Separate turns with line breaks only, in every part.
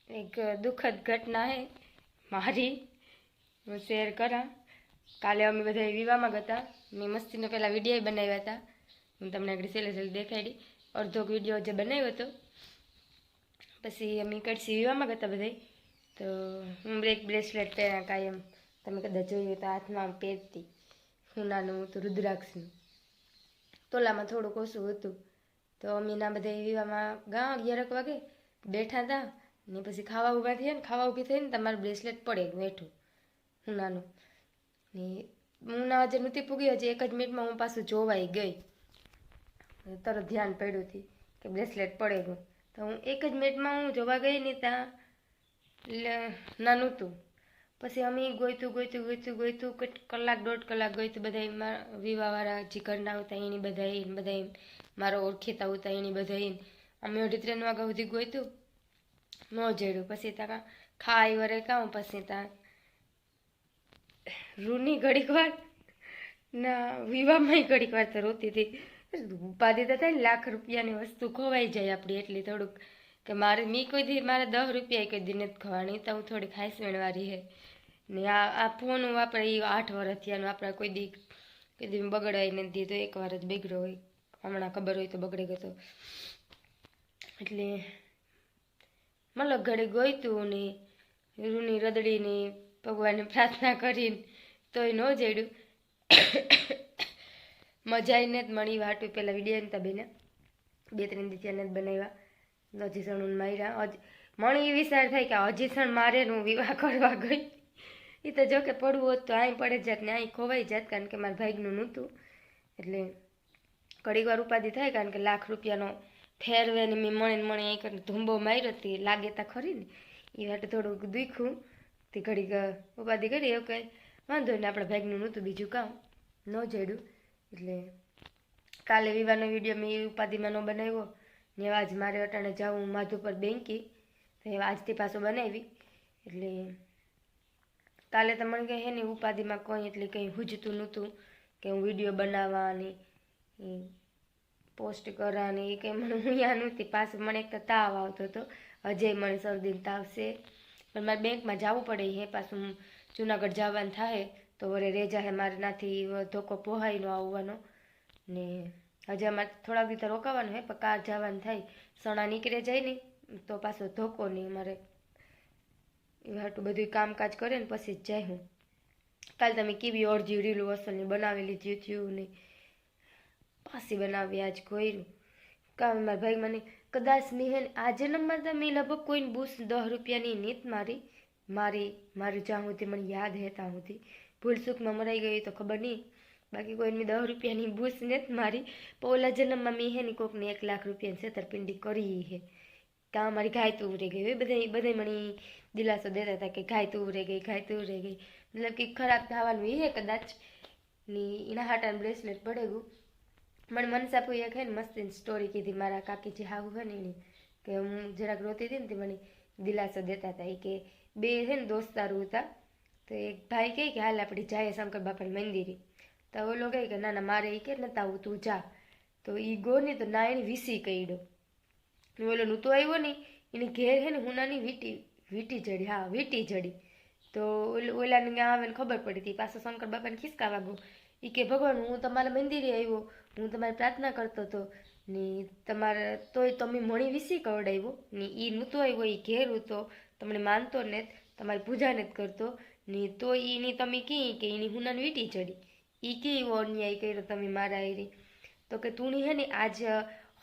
एक दुखद घटना है मारी હું શેર કરા। કાલે અમે બધા વિવાહમાં ગયા। મેં મસ્તીનો પહેલાં વિડીયો બનાવ્યા હતા, હું તમને આગળ છેલ્લે દેખાડી। અડધો વિડીયો જે બનાવ્યો હતો, પછી અમે કડસી વિવાહમાં ગયા બધા। તો હું એક બ્રેસલેટ પહેર્યા કાયમ, તમે કદાચ જોયું તો હાથમાં પહેરતી, સોનાનું હતું રુદ્રાક્ષનું, તોલામાં થોડુંક ઓછું હતું। તો અમે ના બધા વિવાહમાં ગયા 11 વાગે બેઠા હતા ને પછી ખાવા ઊભા થયા ને ખાવા ઊભી થઈને તમારું બ્રેસલેટ પડે બેઠું હુનાનું ને હું ના હજી નહોતી પૂગી, હજી 1 જ મિનિટમાં હું પાછું જોવાઈ ગઈ, તરત ધ્યાન પડ્યું હતી કે બ્રેસલેટ પડે ગયું। તો હું 1 જ મિનિટમાં હું જોવા ગઈ ને ત્યાં ના નહોતું। પછી અમે ગોઈતું કલાક 1.5 કલાક ગોઈતું, બધા વિવાહવાળા જે ઘરના હતા એની બધા મારો ઓળખીતા હતા એની બધા અમે 2:30 વાગ્યા સુધી ગોઈતું ન જડ્યું। પછી ત્યાં ખાઈ વરે કાં પછી ત્યાં રૂની ઘડીક વાર ના વિવાહમાં ઘડીક વાર તો રોતી હતી। ઉપાધિ તો થાય ને, લાખ રૂપિયાની વસ્તુ ખોવાઈ જાય આપણી, એટલી થોડુંક કે મેં કોઈ દી મારે 10 રૂપિયા કોઈ દી નથી ખવાની, તો હું થોડીક હાઈસવેણવાળી હે ને આ ફોન વાપરે એ 8 વર્ષ થયાનું, આપણે કોઈ દી બગડાઈ નથી દીધો, 1 વાર જ બગડ્યો હોય, હમણાં ખબર હોય તો બગડી ગયો। એટલે મતલબ ઘડી ગોઈતું ને રૂની રદડીને ભગવાનને પ્રાર્થના કરીને તોય ન જડ્યું। મજા આવીને જ મળી વાટું, પહેલાં વિડીયો નતા બેને 2-3 દી ત્યાં જ બનાવ્યા, હજી સણું માર્યા। મણી વિચાર થાય કે હજી સણ મારે હું વિવાહ કરવા ગઈ, એ તો જો કે પડવું હોત તો અહીં પડે જાત ને અહીં ખોવાઈ જાત, કારણ કે મારા ભાઈનું નહોતું, એટલે ઘડીક વાર ઉપાધિ થાય, કારણ કે લાખ રૂપિયાનો ફેરવે ને મેં મણે અહીં કરીને ધૂંબો માર્યો હતી, લાગે તા ખરી ને એ માટે થોડુંક દુખ્યું તે, ઘડીક ઉપાધિ કરી એવું કંઈ વાંધો ને, આપણા ભાગનું નહોતું બીજું કામ ન જડ્યું। એટલે કાલે વિવાહનો વિડીયો મેં એ ઉપાધિમાં ન બનાવ્યો ને, આજ મારે અટાણે જાઉં માધુપર બેંકી, તો એ આજથી પાછો બનાવી। એટલે કાલે તો મને કંઈ એની ઉપાધિમાં કંઈ એટલે કંઈ હુજતું નહોતું કે હું વિડીયો બનાવવાની પોસ્ટ કરવાની, એ કંઈ મને અહીંયા નહોતી। પાછું મને એક તો તાવ આવતો હતો, હજે મને શરદી તાવ છે, પણ મારે બેંકમાં જવું પડે હે, પાછું જુનાગઢ જવાનું થાય તો વરે રેજા હે મારે નાથી ધોકો પોહાઈ ન આવવાનો ને, હજી અમારે થોડાક દિવસ રોકાવાનું હે, પણ કાર જવાનું થાય, સણા નીકળે જાય ને તો પાછો ધોકો નહીં મારે, એ હાટું બધું કામકાજ કરે ને પછી જ જાય હું। કાલે તમે કેવી અડધી રીલું અસલની બનાવેલી થયું ને પાછી બનાવી આજ કોઈરું કામ। મારા ભાઈ મને કદાચ મેં હે આજે નંબર તો મેં લગભગ કોઈને બૂસ 10 રૂપિયાની નીત મારી જ્યાં સુધી મને યાદ હે ત્યાં સુધી, ભૂલ ચૂકમાં મરાઈ ગઈ તો ખબર નહીં, બાકી કોઈને મેં 10 રૂપિયાની બૂસ નથી મારી। પણ ઓલા જન્મમાં મેં હે ને કોકને 1 લાખ રૂપિયાની છેતરપિંડી કરી હે, કાં મારી ગાય તો ઉરે ગઈ હોય, બધા મને દિલાસો દેતા હતા કે ગાય તો ઉરે ગઈ, મતલબ કે ખરાબ થવાનું એ હે કદાચ ને, એના હાટાનું બ્રેસલેટ પડે ગયું। મને મનસાપુએ એક હે ને મસ્તીની સ્ટોરી કીધી, મારા કાકીજી હાહુ હે ને એની, કે હું જરાક રોતી હતી ને તે મને દિલાસો દેતા હતા, એ કે બે છે ને દોસ્તારો હતા, તો એક ભાઈ કહે કે હાલ આપણે જાય શંકર બાપાના મંદિરે, તો ઓલો કહે કે ના ના મારે એ કે નતા આવું તું જા, તો એ ગો ને તો ના એને વીસી કઈડો, ઓલો નહોતો આવ્યો ને એની ઘેર હે ને હુનાની વીટી જડી, તો ઓલાને ત્યાં આવે ને ખબર પડી હતી, પાછો શંકર બાપાને ખિસકાવા ગયો, એ કે ભગવાન હું તમારા મંદિરે આવ્યો, હું તમારી પ્રાર્થના કરતો હતો ને તમારે તોય તમે મણી વીસી કવડાવ્યો ને, એ નહોતો આવ્યો, એ ઘેર હતો, તમને માનતો ને તમારી પૂજા નથી કરતો ને, તો એની તમે કહી કે એની હુનાને વીટી ચડી, એ કે એવો અન્યાય કર્યો તમે મારા એરી, તો કે તું હે ને આજ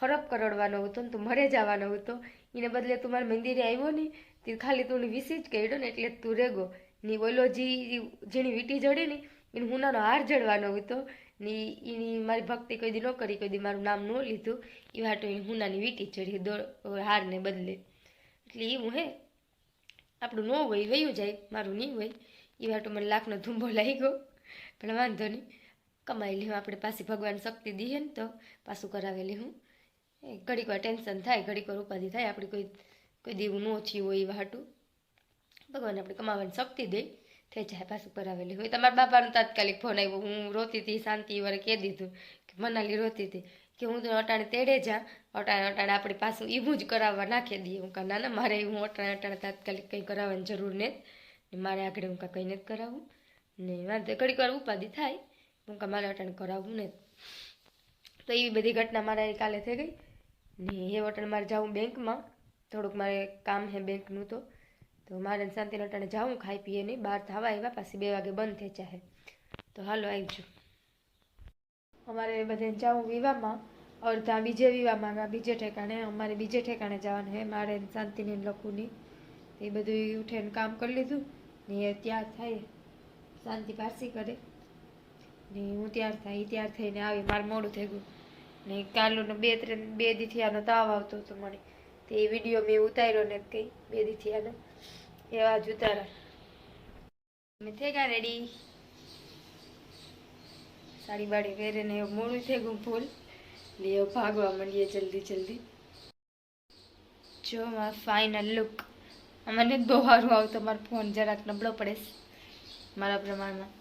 હરપ કરડવાનો હતો ને તું મરે જવાનો હતો, એને બદલે તું મારા મંદિરે આવ્યો ને તે ખાલી તું વીસી જ કર્યો ને એટલે તું રેગો ને, ઓલો જેની વીટી જડે ને એને હુનાનો હાર જડવાનો હતો ને, એની મારી ભક્તિ કોઈ દી ન કરી, કોઈ દી મારું નામ ન લીધું, એ હાટો એની હુનાની વીટી ચડી હારને બદલે, એટલે એવું હે આપણું ન હોય વયું જાય, મારું નહીં હોય, એ હાટો મને લાખનો ધુંબો લાગ્યો, પણ વાંધો નહીં કમાઈ લે, આપણે પાછી ભગવાન શક્તિ દઈએ ને તો પાછું કરાવેલી હું, ઘડીક વાર ટેન્શન થાય, ઘડીક વાર ઉપાધિ થાય, આપણે કોઈ દેવું ન થયું હોય એવા હાટું ભગવાન આપણે કમાવાની શક્તિ દે, થઈ જાય પાછું કરાવેલી હોય। તમારા બાપાનો તાત્કાલિક ફોન આવ્યો, હું રોતી હતી શાંતિ વારે કહી દીધું કે મનાલી રોતી હતી કે હું તો અટાણે તેડે જા અટાણે આપણે પાછું એવું જ કરાવવા નાખી દઈએ. હું કાં ના મારે હું અટાણે તાત્કાલિક કંઈ કરાવવાની જરૂર નથી, મારે આગળ હું કાં કંઈ નથી કરાવવું ને વાંધો ઘડીક વાર ઉપાધિ થાય, હું કાં મારે અટાણે કરાવવું નથી. તો એવી બધી ઘટના મારે કાલે થઈ ગઈ ને એ અટાણે મારે જાઉં બેંકમાં, થોડુંક મારે કામ છે બેંકનું, તો મારે શાંતિને અટાણે જાઉં, ખાઈ પીએ નહીં, બહાર થવા આવ્યા, પાછી 2 વાગે બંધ થઈ જાય. તો હાલો આવજો. અમારે બધે જાઉં વિવામાં, અડધા બીજે વિવામાં, બીજે ઠેકાણે, અમારે બીજે ઠેકાણે જવાનું છે મારે શાંતિને લખુની. એ બધું ઉઠીને કામ કરી લીધું ને એ તૈયાર થાય, શાંતિ પારસી કરે ને હું તૈયાર થાય, એ તૈયાર થઈને આવી, મારે મોડું થઈ ગયું ને કાલનો 2 દીથી આનો તાવ આવતો હતો મને, તે એ વિડીયો મેં ઉતાર્યો ને કંઈ 2 દીથી આનો એવા જ ઉતારા. મેં થઈ ગયા રેડી, સાડી બાડી પહેરીને એવું મોડું થઈ ગયું ફૂલ ને એવું ભાગવા માંડીએ જલ્દી. જો મારા ફાઇનલ લુક. મને બહુ સારું આવતો, મારો ફોન જરાક નબળો પડે મારા પ્રમાણમાં.